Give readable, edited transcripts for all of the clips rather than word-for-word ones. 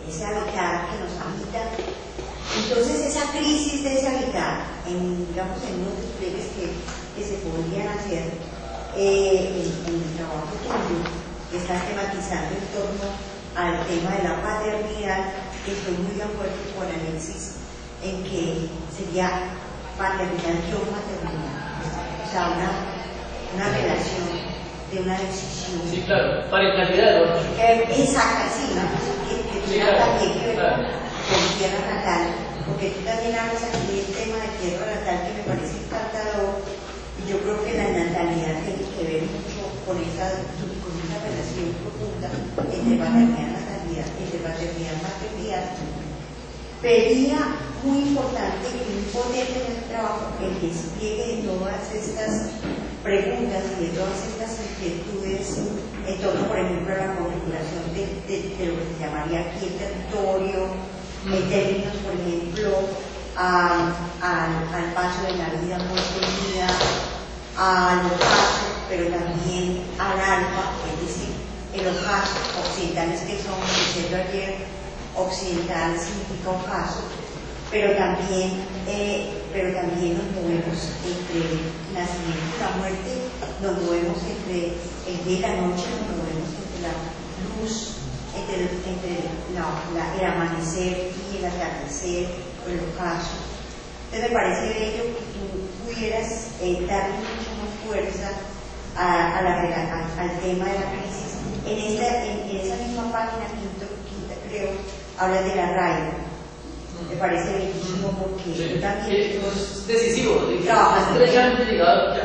ese hábitat que nos habita. Entonces esa crisis de ese hábitat, digamos en unos despliegues que se podrían hacer en el trabajo que estás tematizando en torno al tema de la paternidad, que estoy muy de acuerdo con Alexis en que sería paternidad-maternidad, o sea, una relación de una decisión. Sí, claro, parentalidad, ¿no? Exacto, sí, ¿no? Que tiene también que ver con tierra natal, porque tú también hablas aquí del tema de tierra natal que me parece encantador, y yo creo que la natalidad tiene que ver mucho con esa relación profunda entre paternidad y natalidad, entre paternidad y maternidad. Sería muy importante y muy potente en el trabajo el despliegue de todas estas preguntas y de todas estas inquietudes en torno, por ejemplo, a la configuración de lo que se llamaría aquí el territorio, en términos, por ejemplo, al paso de la vida, muerte y vida, al ocaso, pero también al alma, es decir, el ocaso occidentales que son, diciendo ayer, occidental significa ocaso, pero también nos movemos entre el nacimiento y la muerte, nos movemos entre el día y la noche, nos movemos entre la luz, entre el amanecer y el atardecer, o el ocaso. Entonces me parece bello que tú pudieras darle mucha más fuerza al tema de la crisis. En esa misma página, quinta creo, habla del arraigo. Me parece bellísimo porque sí, también es decisivo, trabajas estrechamente ligado el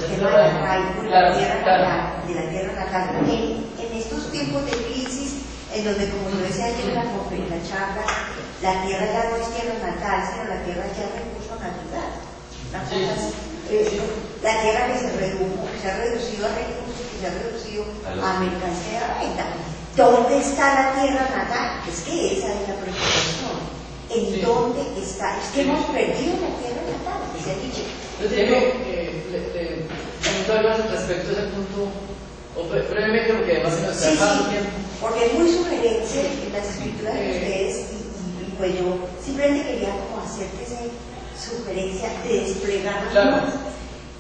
tema del arraigo de la tierra natal. En estos tiempos de crisis, en donde, como yo decía ayer en la charla, la tierra ya no es tierra natal, sino la tierra ya es recurso natural. La tierra que se redujo, que se ha reducido a recursos, que se ha reducido a mercancía de venta. ¿Dónde está la tierra natal? Es que esa es la preocupación. ¿En dónde está? Es que hemos perdido la tierra natal, se ha dicho. Yo diría que comento algo respecto a ese punto, o brevemente, porque además se nos está acabando tiempo. Porque es muy sugerente en las escrituras de ustedes, y pues yo simplemente quería como hacerte esa sugerencia de desplegar más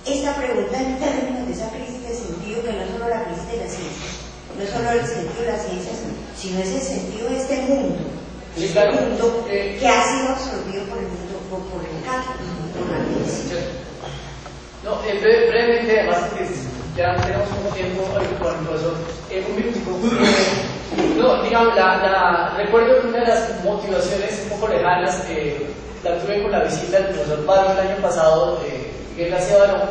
esta pregunta en términos de esa crisis de sentido, que no es solo la crisis de la ciencia, no es solo el sentido de las ciencias, sino es el sentido de este mundo. Este mundo que ha sido absorbido por el mundo, por el cambio, por la crisis. No, brevemente, además, porque ya tenemos poco tiempo con el profesor, un minutico. No, digamos, recuerdo que una de las motivaciones un poco lejanas la tuve con la visita del profesor Barro el año pasado, Miguel García Barón.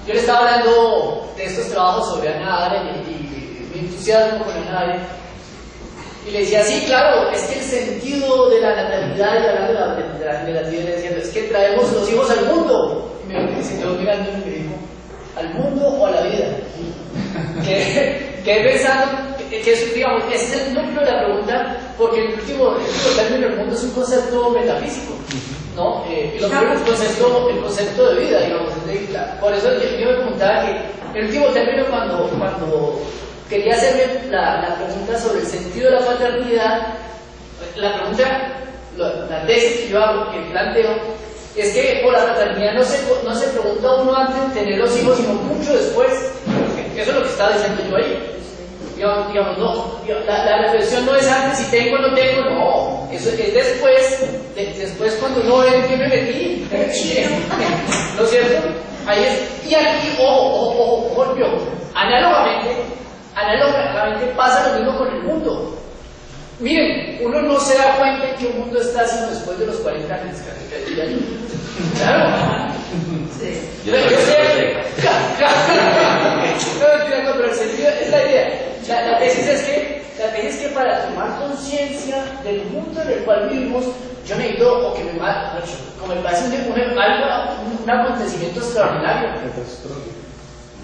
Yo le estaba hablando de estos trabajos sobre Hannah Arendt y mi entusiasmo con Hannah Arendt. Y le decía, sí, claro, es que el sentido de la natalidad, y hablando de la negatividad, diciendo, es que traemos los hijos al mundo. Y me quedó mirando y me dijo, ¿al mundo o a la vida? que pensando, que eso, digamos, ese es el núcleo de la pregunta, porque el último término del mundo es un concepto metafísico, ¿no? Y lo primero es el concepto de vida, digamos. Por eso yo me preguntaba que el último término, cuando quería hacerme la pregunta sobre el sentido de la paternidad, la tesis que yo hago, que planteo, es que por la paternidad no se pregunta uno antes de tener los hijos, sino mucho después. Eso es lo que estaba diciendo yo ahí. Digamos, no, la reflexión no es antes si tengo o no tengo, no, eso es después cuando uno ve en qué me metí, ¿no es cierto? Ahí es, y aquí, ojo, análogamente pasa lo mismo con el mundo. Miren, uno no se da cuenta en que un mundo está sino después de los 40 años. Claro. Sí. Pero el sentido es la idea. La tesis es que para tomar conciencia del mundo en el cual vivimos, yo necesito, como me parece un acontecimiento extraordinario,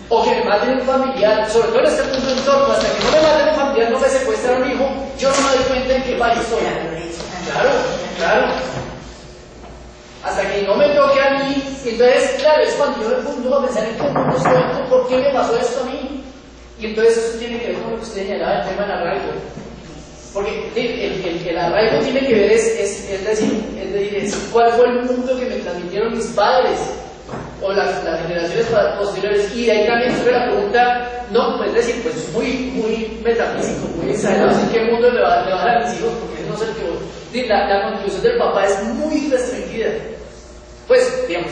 o que me maten un familiar, sobre todo en este punto de entorno, hasta que no me maten un familiar, no me secuestran un hijo, yo no me doy cuenta en qué país estoy. Claro. Hasta que no me toque a mí, entonces, claro, es cuando yo me pongo a pensar en qué mundo estoy, por qué me pasó esto a mí. Y entonces eso tiene que ver con lo que usted señalaba, el tema del arraigo. Porque el arraigo tiene que ver es decir, cuál fue el mundo que me transmitieron mis padres o las generaciones posteriores, y de ahí también surge la pregunta, no, pues decir, pues muy metafísico, muy exagerado, ¿en qué mundo le va a dar a mis hijos? Porque no sé qué, la contribución del papá es muy restringida, pues, digamos,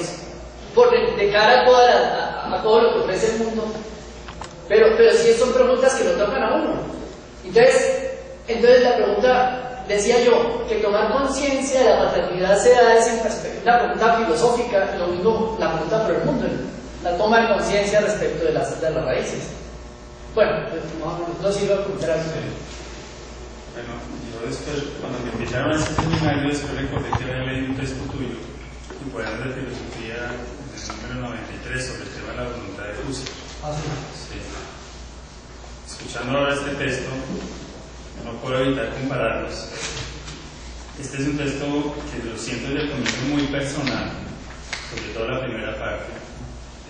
de cara a todo lo que ofrece el mundo, pero sí son preguntas que lo tocan a uno. Entonces la pregunta, decía yo, que tomar conciencia de la paternidad se da en perspectiva, una pregunta filosófica, lo mismo la pregunta por el mundo, la toma de conciencia respecto de las raíces. Bueno, no sirve a preguntar algo. Bueno, yo después, cuando me invitaron a ese seminario, después recordé que había leído un texto tuyo, en Cuadernos de Filosofía, el número 93, sobre el tema de la voluntad de Husserl. Sí. Escuchando ahora este texto, no puedo evitar compararlos. Este es un texto que lo siento desde el comienzo muy personal, sobre todo la primera parte.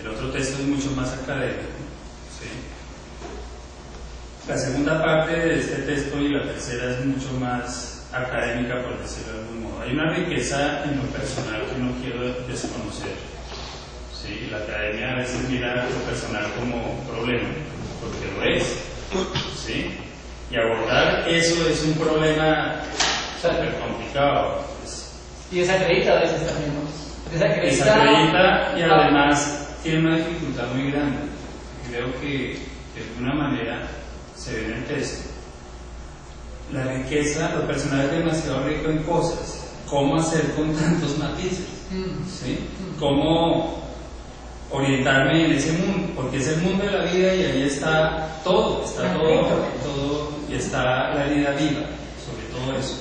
El otro texto es mucho más académico. ¿Sí? La segunda parte de este texto y la tercera es mucho más académica, por decirlo de algún modo. Hay una riqueza en lo personal que no quiero desconocer. ¿Sí? La academia a veces mira lo personal como problema, porque lo es. ¿Sí? Y abordar eso es un problema súper complicado. Y desacredita a veces también, ¿no? Desacredita y además tiene una dificultad muy grande. Creo que de alguna manera se ve en el texto. La riqueza, lo personal es demasiado rico en cosas. ¿Cómo hacer con tantos matices? ¿Sí? ¿Cómo orientarme en ese mundo? Porque es el mundo de la vida y ahí está todo, y está la herida viva, sobre todo eso.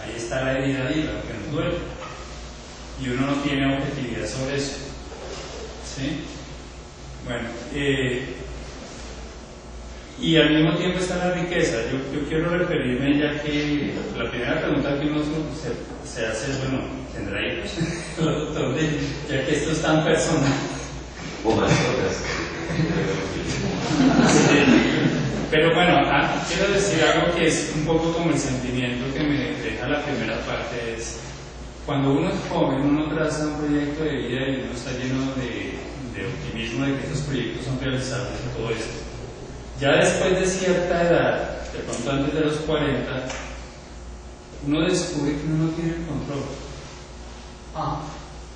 Ahí está la herida viva, que nos duele. Y uno no tiene objetividad sobre eso. ¿Sí? Bueno, y al mismo tiempo está la riqueza. Yo quiero referirme, ya que la primera pregunta que uno se hace es, bueno, ¿tendrá hijos? Ya que esto es tan personal. Pero bueno, quiero decir algo que es un poco como el sentimiento que me deja la primera parte, es cuando uno es joven, uno traza un proyecto de vida y uno está lleno de optimismo de que esos proyectos son realizables y todo esto. Ya después de cierta edad, de pronto antes de los 40, uno descubre que uno no tiene el control.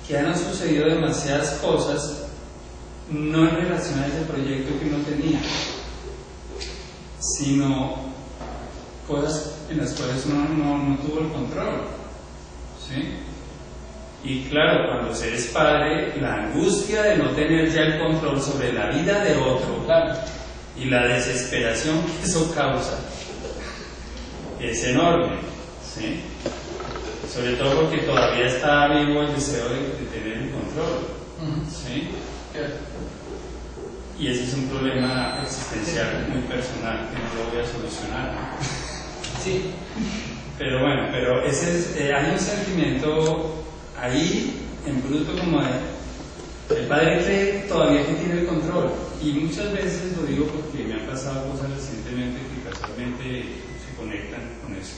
Que han sucedido demasiadas cosas no en relación a ese proyecto que uno tenía, sino cosas en las cuales uno no tuvo el control. ¿Sí? Y claro, cuando se es padre, la angustia de no tener ya el control sobre la vida de otro, claro, y la desesperación que eso causa es enorme. ¿Sí? Sobre todo porque todavía está vivo el deseo de tener el control. ¿Sí? Y ese es un problema existencial muy personal que no lo voy a solucionar. Sí. Pero bueno, ese es, hay un sentimiento ahí en bruto como el padre cree todavía que tiene el control, y muchas veces lo digo porque me han pasado cosas recientemente que casualmente se conectan con eso.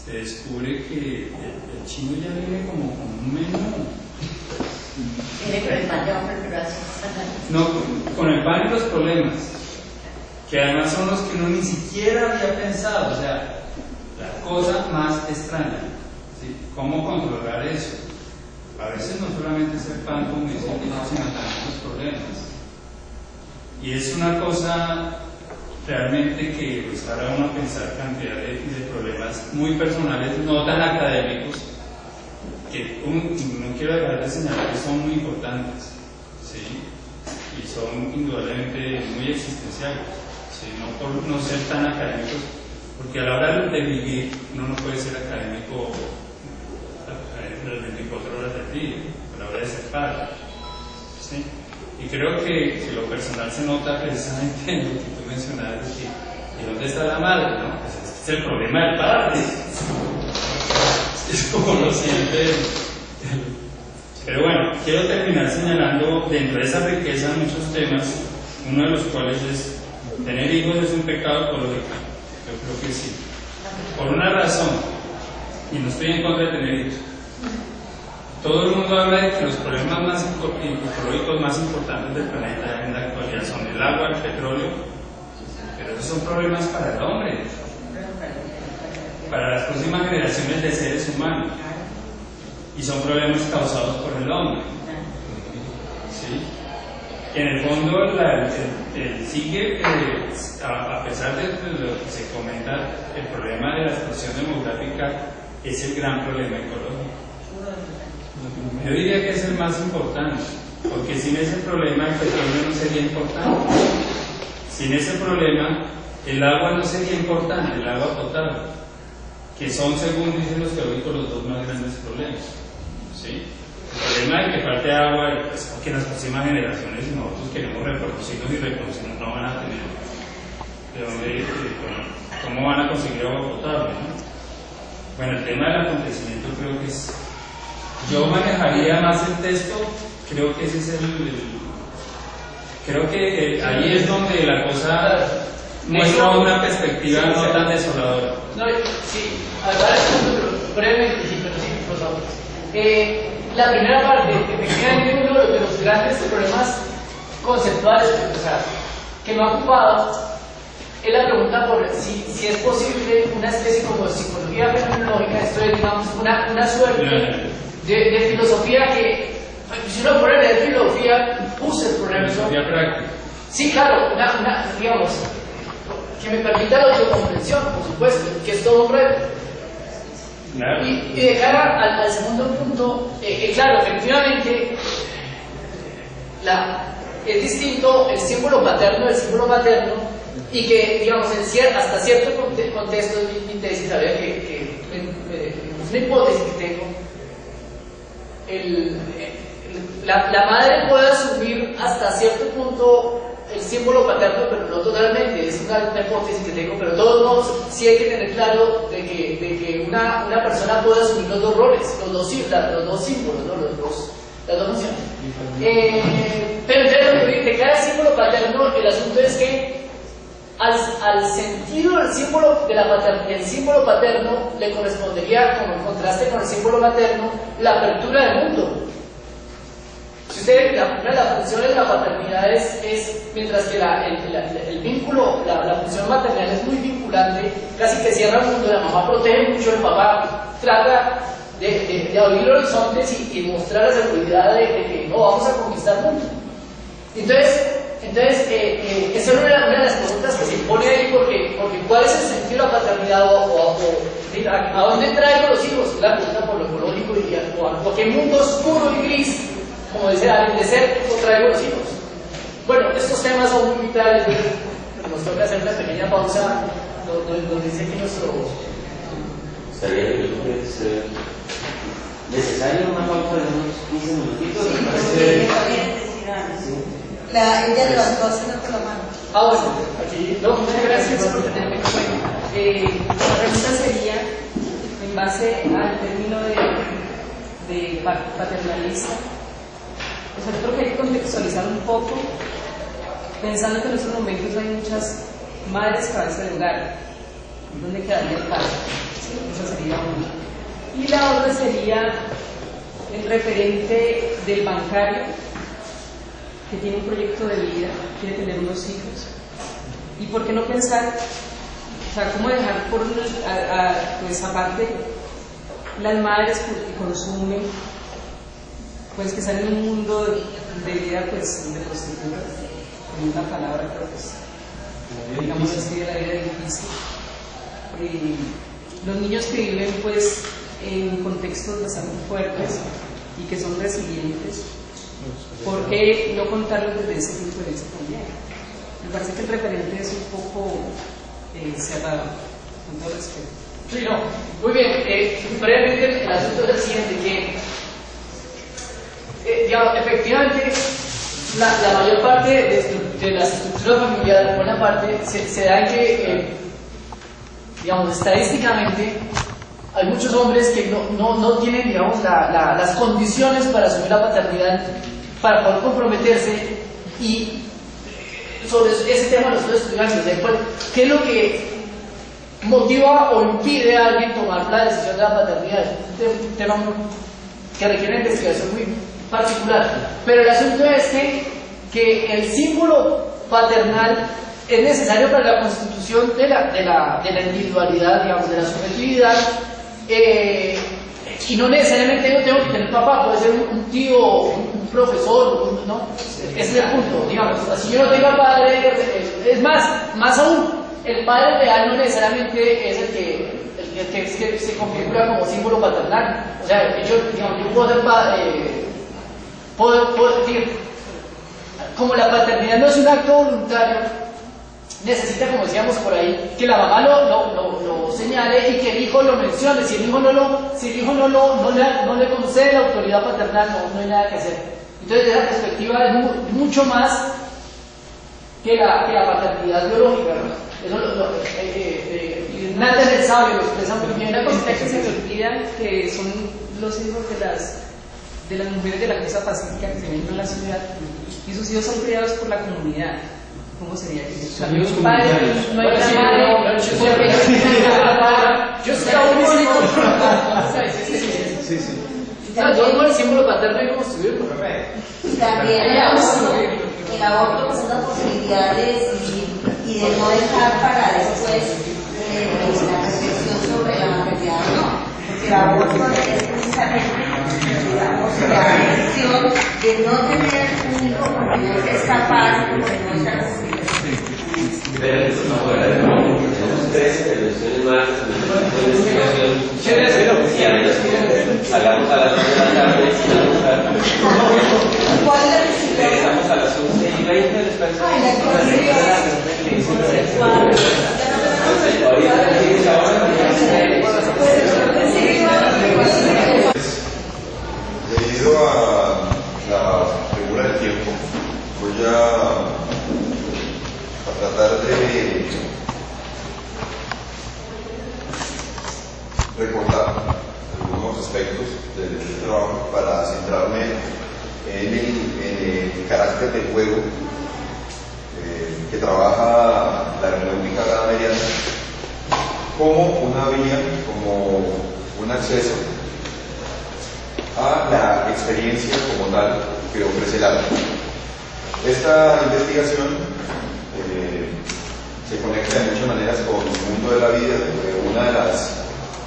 Se descubre que el chino ya viene como con un menú. Viene con el pan de hambre, pero así. No, con el pan y los problemas, que además son los que uno ni siquiera había pensado. O sea, la cosa más extraña, ¿sí? ¿Cómo controlar eso? A veces no solamente es el pan, como dice el dicho, sino también los problemas. Y es una cosa realmente que pues, hará uno pensar cantidad de problemas muy personales, no tan académicos, que no quiero dejar de señalar que son muy importantes, ¿sí? Y son indudablemente muy existenciales, ¿sí? No por no ser tan académicos, porque a la hora de vivir uno no puede ser académico las 24 horas del día, a la hora de ser padre, ¿sí? Y creo que lo personal se nota precisamente en lo que tú mencionabas, de dónde está la madre, ¿no? Pues es el problema del padre. Es como lo siente. Pero bueno, quiero terminar señalando dentro de esa riqueza muchos temas, uno de los cuales es tener hijos es un pecado ecológico. Yo creo que sí. Por una razón, y no estoy en contra de tener hijos. Todo el mundo habla de que los problemas más ecológicos más importantes del planeta en la actualidad son el agua, el petróleo, pero esos son problemas para el hombre, para las próximas generaciones de seres humanos, y son problemas causados por el hombre. ¿Sí? En el fondo, sigue, a pesar de lo que se comenta, el problema de la explosión demográfica es el gran problema ecológico. Yo diría que es el más importante, porque sin ese problema el petróleo no sería importante. Sin ese problema el agua no sería importante, el agua potable, que son, según dicen los teóricos, los dos más grandes problemas. ¿Sí? El problema de que falte agua es porque las próximas generaciones, si nosotros queremos reproducirnos y reproducirnos, no van a tener de dónde, cómo van a conseguir agua potable, ¿no? Bueno, el tema del acontecimiento creo que es... Yo manejaría más el texto, creo que ese es creo que ahí es donde la cosa muestra una perspectiva no tan desoladora. No, sí, ahora es brevemente, sí, pero sí, por favor. La primera parte, efectivamente, uno de los grandes problemas conceptuales que me ha ocupado es la pregunta por si es posible una especie como de psicología fenomenológica, esto es, digamos, una suerte de filosofía que, si uno pone a leer filosofía, puse el problema. Filosofía práctica. Sí, claro, digamos, que me permita la autocomprensión, por supuesto, que es todo un reto. Claro. Y de cara al segundo punto, claro, efectivamente, es distinto el símbolo paterno del símbolo materno, y que, digamos, hasta cierto contexto de mi tesis, había que es una hipótesis que tengo, la madre puede asumir hasta cierto punto el símbolo paterno, pero no totalmente, es una hipótesis que tengo, pero de todos modos sí hay que tener claro de que una persona puede asumir los dos roles, los dos símbolos, ¿no? Las dos nociones. Pero entonces, de cada símbolo paterno, el asunto es que al sentido del símbolo del símbolo paterno le correspondería, como en contraste con el símbolo materno, la apertura del mundo. Si usted ve, una de las funciones de la paternidad es mientras que el vínculo, la función maternal es muy vinculante, casi que cierra el mundo, la mamá protege mucho, el papá trata de abrir horizontes y mostrar la seguridad de que no vamos a conquistar el mundo. Entonces esa es una de las preguntas que se impone ahí, porque ¿cuál es el sentido de la paternidad a dónde traigo los hijos? La pregunta por lo ecológico o a qué mundo oscuro y gris, como dice alguien, de ser o traigo los hijos. Bueno, estos temas son muy vitales, nos toca hacer una pequeña pausa donde dice que nuestro... Estaría necesario una pausa de unos 15 minutitos, me parece. Ella levantó hace una la mano. Bueno, aquí. No, muchas gracias por tenerme en cuenta. La pregunta sería, en base al término de paternalista, o sea, yo creo que hay que contextualizar un poco, pensando que en estos momentos hay muchas madres cabeza de hogar. ¿Dónde quedaría el padre? ¿Sí? Esa sería una. Y la otra sería el referente del bancario, que tiene un proyecto de vida, quiere tener unos hijos. ¿Y por qué no pensar, o sea, cómo dejar pues aparte las madres que consumen, pues que están en un mundo de vida pues de prostituta, con una palabra creo que es, digamos así, de la vida difícil. Los niños que viven pues en contextos bastante fuertes y que son resilientes, ¿por qué no contarlos desde ese punto de vista también? Me parece que el referente es un poco cerrado, con todo respeto. Sí, no, muy bien. Brevemente el asunto es el siguiente, que digamos, efectivamente la mayor parte de las estructuras familiares, buena parte, se da en que, digamos, estadísticamente hay muchos hombres que no tienen, digamos, las condiciones para asumir la paternidad, para poder comprometerse, y sobre ese tema lo estoy estudiando, ¿qué es motiva o impide a alguien tomar la decisión de la paternidad. Es un tema que requiere una investigación muy particular. Pero el asunto es que el símbolo paternal es necesario para la constitución de la individualidad, digamos, de la subjetividad, y no necesariamente yo tengo que tener papá, puede ser un tío, un profesor, ¿no? Ese es el punto, digamos. Si yo no tengo padre, es más aún, el padre real no necesariamente es el que se configura como símbolo paternal. O sea, yo puedo ser padre, puedo decir, como la paternidad no es un acto voluntario, necesita, como decíamos por ahí, que la mamá lo señale y que el hijo lo mencione. Si el hijo no le concede la autoridad paternal, no hay nada que hacer. Entonces, desde esa perspectiva es mucho más que la paternidad biológica, ¿no? Eso Nathan el sabio lo expresa muy bien. Una cosita que se me olvida, que son los hijos de las mujeres de la cosa pacífica que se ven en la ciudad, y sus hijos son criados por la comunidad. ¿Cómo sería eso? Son hijos comunitarios. No hay una madre. Yo soy único. Sí. Yo no el símbolo paterno hay que construirlo. Y también el aborto es una posibilidad de decidir y de no dejar para después la reflexión sobre la maternidad, no. Porque el aborto es precisamente, digamos, la decisión de no tener un hijo porque no es capaz, porque no está posible. Pero eso no puede. Tenemos 3 intervenciones más. Salgamos a las 2 de la tarde y regresamos a las 11:20. ¿Les parece? Debido a la figura del tiempo, voy a tratar de recordar algunos aspectos del trabajo para centrarme en el carácter del juego que trabaja la hermenéutica gadameriana como una vía, como un acceso a la experiencia como tal que ofrece el arte. Esta investigación se conecta de muchas maneras con el mundo de la vida.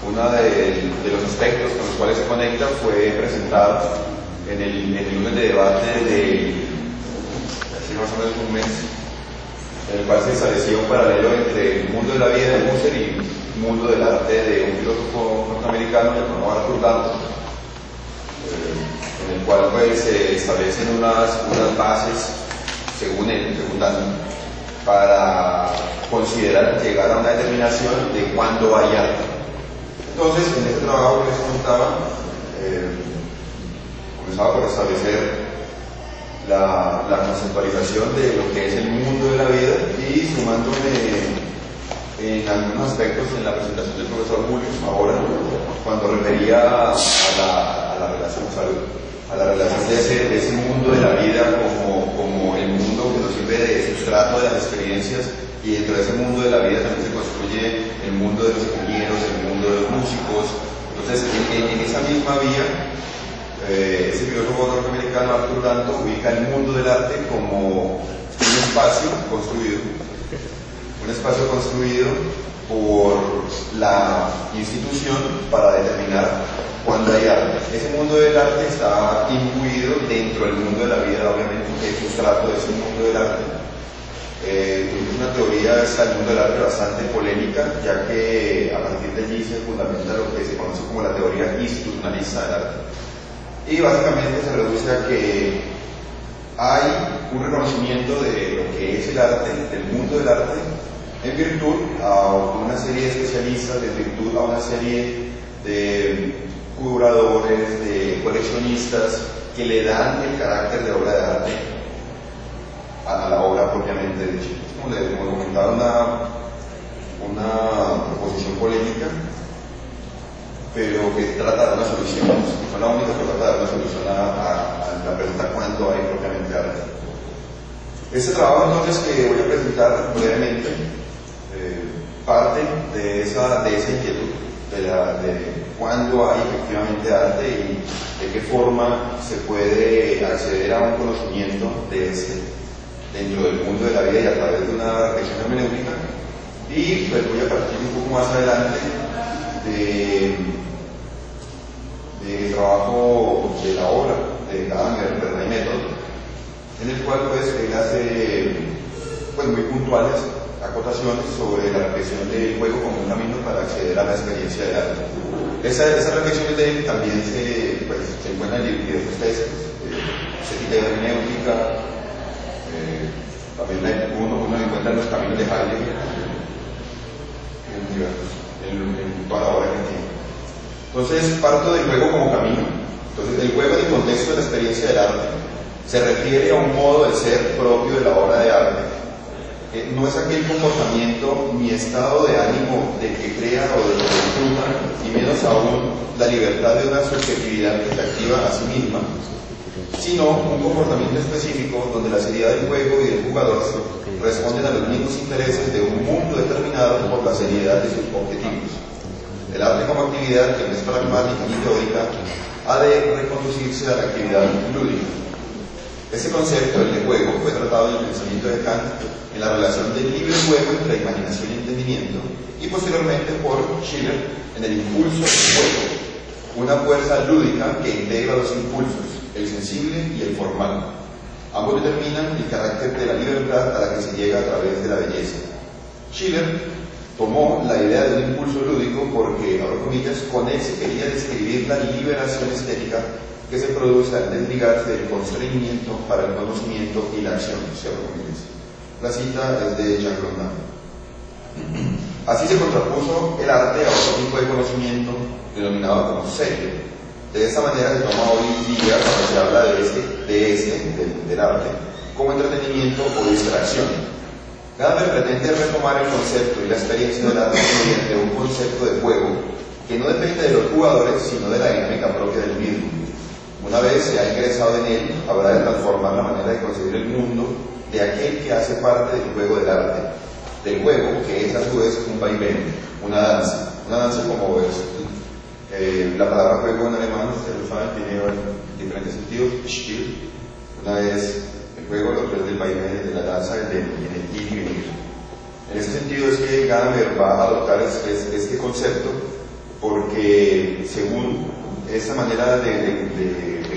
Uno de los aspectos con los cuales se conecta fue presentado en el lunes de debate de hace más o menos un mes, en el cual se establecía un paralelo entre el mundo de la vida de Husserl y el mundo del arte de un filósofo norteamericano llamado Arthur Danto, en el cual pues, se establecen unas bases, según Danto, para considerar llegar a una determinación de cuándo hay arte. Entonces, en este trabajo que les contaba, comenzaba por establecer la conceptualización de lo que es el mundo de la vida y sumándome en algunos aspectos en la presentación del profesor Julio ahora, cuando refería a la relación de ese mundo de la vida como el mundo que nos sirve de sustrato de las experiencias, y dentro de ese mundo de la vida también se construye el mundo de los ingenieros, el mundo de los músicos. Entonces, en esa misma vía, ese filósofo norteamericano Arthur Danto ubica el mundo del arte como un espacio construido por la institución para determinar cuándo hay arte. Ese mundo del arte está imbuido dentro del mundo de la vida, obviamente, que es sustrato de ese mundo del arte. Es una teoría del mundo del arte bastante polémica, ya que a partir de allí se fundamenta lo que se conoce como la teoría institucionalista del arte. Y básicamente se reduce a que hay un reconocimiento de lo que es el arte, del mundo del arte, en virtud a una serie de especialistas, en virtud a una serie de curadores, de coleccionistas que le dan el carácter de obra de arte a la obra propiamente dicha. Como les comentaba, una proposición polémica, pero que trata de dar una solución. No la única que trata de dar una solución a la pregunta cuánto hay propiamente arte. Este trabajo entonces que voy a presentar brevemente parte de esa inquietud, de cuándo hay efectivamente arte y de qué forma se puede acceder a un conocimiento de ese dentro del mundo de la vida y a través de una reflexión hermenéutica. Y pues voy a partir un poco más adelante del trabajo de la obra de Gadamer, Verdad y Método, en el cual pues él hace pues muy puntuales acotaciones sobre la reflexión del juego como un camino para acceder a la experiencia del arte. Esas reflexiones de él también se encuentran en diversos textos, estética y hermenéutica, también uno encuentra en los caminos de Heidegger, en toda la obra que tiene. Entonces, parto del juego como camino. Entonces, el juego en el contexto de la experiencia del arte se refiere a un modo de ser propio de la obra de arte. No es aquel comportamiento ni estado de ánimo de que crea o de que disfruta, y menos aún la libertad de una subjetividad que se activa a sí misma, sino un comportamiento específico donde la seriedad del juego y del jugador responden a los mismos intereses de un mundo determinado por la seriedad de sus objetivos. El arte como actividad, que no es pragmática ni teórica, ha de reconducirse a la actividad lúdica. Ese concepto, el de juego, fue tratado en el pensamiento de Kant en la relación del libre juego entre imaginación y entendimiento, y posteriormente por Schiller en el impulso del juego, una fuerza lúdica que integra los impulsos, el sensible y el formal. Ambos determinan el carácter de la libertad a la que se llega a través de la belleza. Schiller tomó la idea de un impulso lúdico porque, abro comillas, con él se quería describir la liberación estética que se produce al desligarse del constreñimiento para el conocimiento y la acción, cierro comillas. La cita es de Jean Rondin. Así se contrapuso el arte a otro tipo de conocimiento denominado como serio. De esta manera se toma hoy día cuando se habla del arte como entretenimiento o distracción. Gadamer pretende retomar el concepto y la experiencia del arte mediante un concepto de juego que no depende de los jugadores, sino de la dinámica propia del mismo. Una vez se ha ingresado en él, habrá de transformar la manera de concebir el mundo de aquel que hace parte del juego del arte, del juego que es a su vez un vaivén, una danza como es. La palabra juego en alemán, ustedes lo saben, tiene diferentes sentidos. Spiel, una es el juego, el otro es del vaivén, de la danza, el ir y venir. En ese sentido es que Gadamer va a adoptar este concepto porque, según esa manera de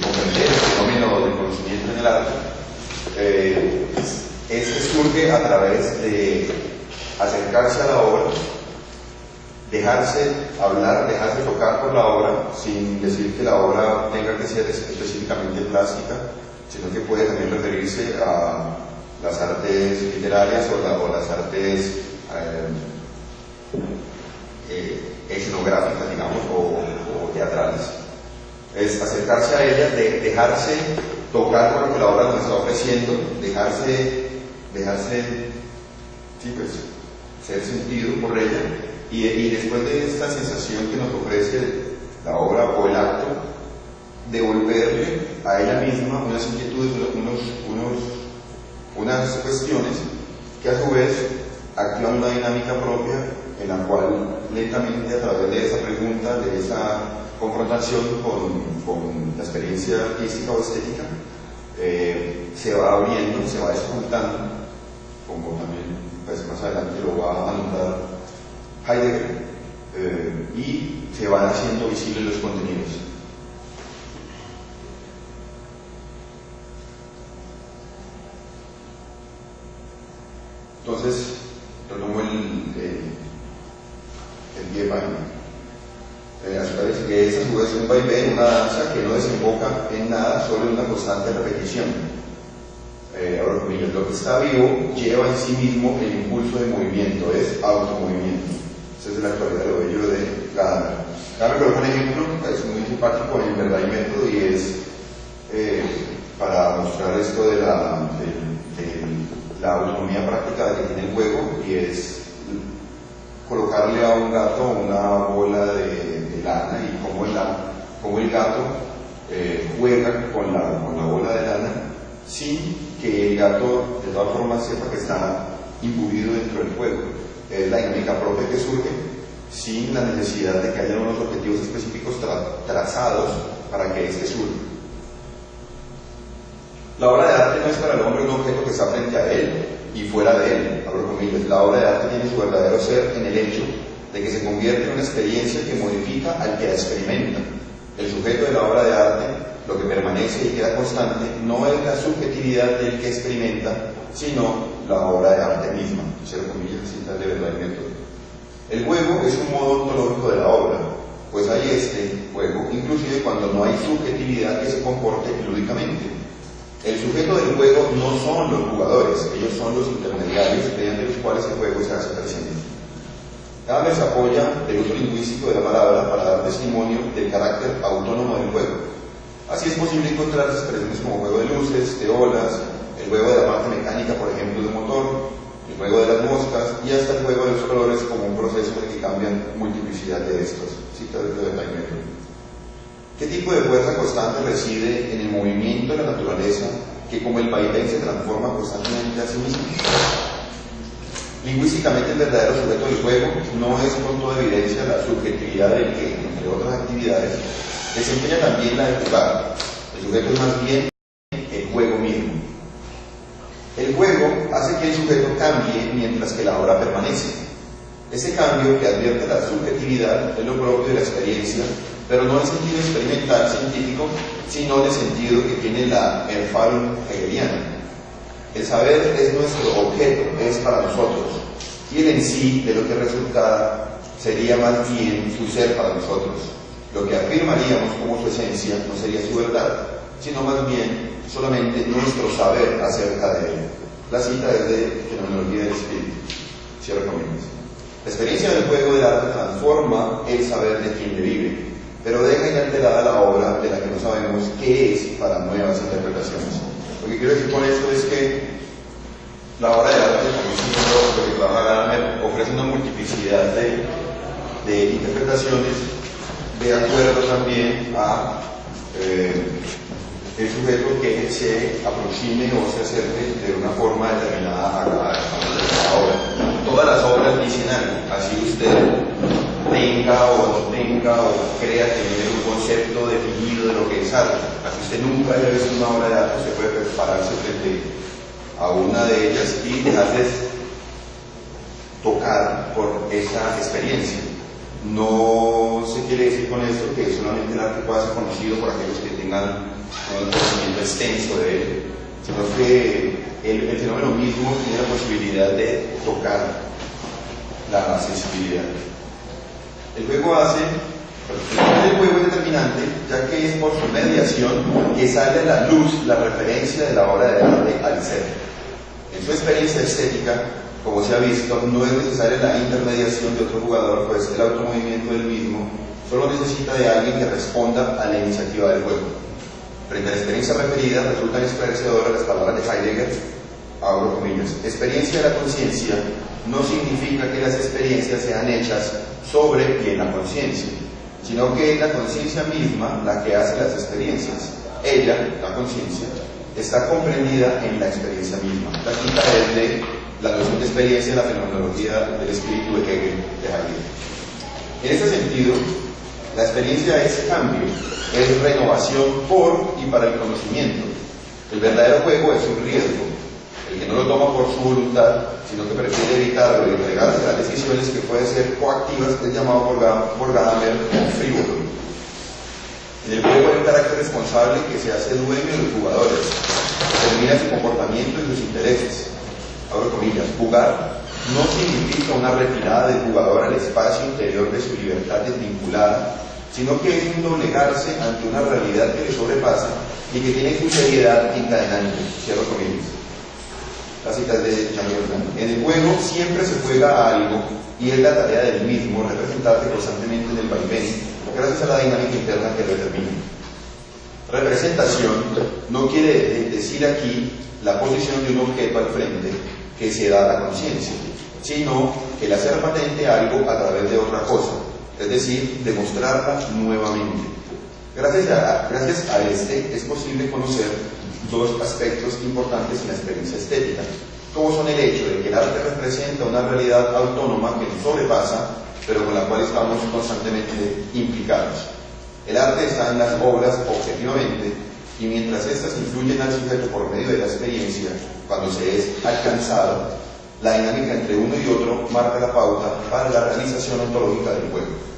comprender el fenómeno del conocimiento en el arte, surge a través de acercarse a la obra, dejarse hablar, dejarse tocar por la obra, sin decir que la obra tenga que ser específicamente plástica, sino que puede también referirse a las artes literarias o las artes escenográficas, digamos, o teatrales. Es acercarse a ella, dejarse tocar por lo que la obra nos está ofreciendo, dejarse sí, pues, ser sentido por ella, y después de esta sensación que nos ofrece la obra o el acto, devolverle a ella misma unas inquietudes, unas cuestiones que a su vez activan una dinámica propia en la cual lentamente, a través de esa pregunta, de esa confrontación con la experiencia artística o estética, se va abriendo, se va descontando, como también pues, más adelante lo va a anotar Heidegger, y se van haciendo visibles los contenidos. Entonces, retomo el pie que es a su vez un vaivén, una danza que no desemboca en nada, solo en una constante repetición. Ahora, lo que está vivo lleva en sí mismo el impulso de movimiento, es automovimiento. Esa es la actualidad de lo bello de Gadamer. Gadamer coloca un ejemplo, es muy simpático en Verdad y Método, y es para mostrar esto de la autonomía práctica que tiene el juego, y es colocarle a un gato una bola de lana y cómo el gato juega con la bola de lana sin que el gato de todas formas sepa que está imbuido dentro del juego. es la dinámica propia que surge sin la necesidad de que haya unos objetivos específicos trazados para que éste surja. La obra de arte no es para el hombre un objeto que está frente a él y fuera de él, abro comillas. La obra de arte tiene su verdadero ser en el hecho de que se convierte en una experiencia que modifica al que la experimenta. El sujeto de la obra de arte, lo que permanece y queda constante, no es la subjetividad del que experimenta, sino la obra de arte misma, cierro comillas, citas de verdad y método. El juego es un modo ontológico de la obra, pues hay este juego, inclusive cuando no hay subjetividad que se comporte lúdicamente. El sujeto del juego no son los jugadores, ellos son los intermediarios mediante los cuales el juego se hace presente. Gadamer se apoya del uso lingüístico de la palabra para dar testimonio del carácter autónomo del juego. Así es posible encontrar expresiones como juego de luces, de olas, el juego de la parte mecánica, por ejemplo, de un motor, el juego de las moscas y hasta el juego de los colores como un proceso en el que cambian multiplicidad de estos. Cita de Timer. ¿Qué tipo de fuerza constante reside en el movimiento de la naturaleza que como el vaivén se transforma constantemente a sí mismo? Lingüísticamente el verdadero sujeto del juego no es con toda evidencia la subjetividad del que, entre otras actividades, desempeña también la de jugar. El sujeto es más bien el juego mismo. El juego hace que el sujeto cambie mientras que la obra permanece. Ese cambio que advierte la subjetividad es lo propio de la experiencia, pero no en sentido experimental científico, sino en el sentido que tiene la Erfahrung hegeliana. El saber es nuestro objeto, es para nosotros, y el en sí de lo que resulta sería más bien su ser para nosotros. Lo que afirmaríamos como su esencia no sería su verdad, sino más bien solamente nuestro saber acerca de él. La cita es de Fenomenología del Espíritu. Cierro comillas. La experiencia del juego del arte transforma el saber de quien le vive, pero deja inalterada la obra de la que no sabemos qué es para nuevas interpretaciones. Lo que quiero decir con esto es que la obra de arte, como lo que trabaja Gadamer, ofrece una multiplicidad de interpretaciones de acuerdo también a el sujeto que se aproxime o se acerque de una forma determinada a cada obra. Todas las obras dicen algo, así usted tenga o no tenga o crea tener un concepto definido de lo que es arte. Así usted nunca haya visto una obra de arte, usted puede prepararse frente a una de ellas y dejarse tocar por esa experiencia. No se quiere decir con esto que solamente el arte pueda ser conocido por aquellos que tengan un conocimiento extenso de él, sino que el fenómeno mismo tiene la posibilidad de tocar la sensibilidad. El juego el juego es determinante, ya que es por su mediación que sale a la luz la referencia de la obra de arte al ser. En su experiencia estética, como se ha visto, no es necesaria la intermediación de otro jugador, pues el automovimiento del mismo solo necesita de alguien que responda a la iniciativa del juego. Frente a la experiencia referida, resultan esclarecedoras las palabras de Heidegger, abro comillas: experiencia de la conciencia no significa que las experiencias sean hechas sobre y en la conciencia, sino que es la conciencia misma la que hace las experiencias. Ella, la conciencia, está comprendida en la experiencia misma. La cita es de la noción de experiencia en la fenomenología del espíritu de Hegel, de Heidegger. En este sentido, la experiencia es cambio, es renovación por y para el conocimiento. El verdadero juego es un riesgo. El que no lo toma por su voluntad, sino que prefiere evitarlo y entregarse a las decisiones que pueden ser coactivas, es llamado por Gadamer frívolo. En el juego hay un carácter responsable que se hace dueño de los jugadores, determina su comportamiento y sus intereses. Abro comillas: jugar no significa una retirada del jugador al espacio interior de su libertad desvinculada, sino que es un doblegarse ante una realidad que le sobrepasa y que tiene su seriedad encadenante. Cierro comillas. La cita es de Jean Jordan. En el juego siempre se juega a algo y es la tarea del mismo representarte constantemente en el vaivén, gracias a la dinámica interna que lo determina. Representación no quiere decir aquí la posición de un objeto al frente que se da a la conciencia, sino el hacer patente algo a través de otra cosa, es decir, demostrarla nuevamente. Gracias a este es posible conocer dos aspectos importantes en la experiencia estética. como son el hecho de que el arte representa una realidad autónoma que nos sobrepasa, pero con la cual estamos constantemente implicados. El arte está en las obras objetivamente, y mientras éstas influyen al sujeto por medio de la experiencia, cuando se es alcanzado, la dinámica entre uno y otro marca la pauta para la realización ontológica del juego.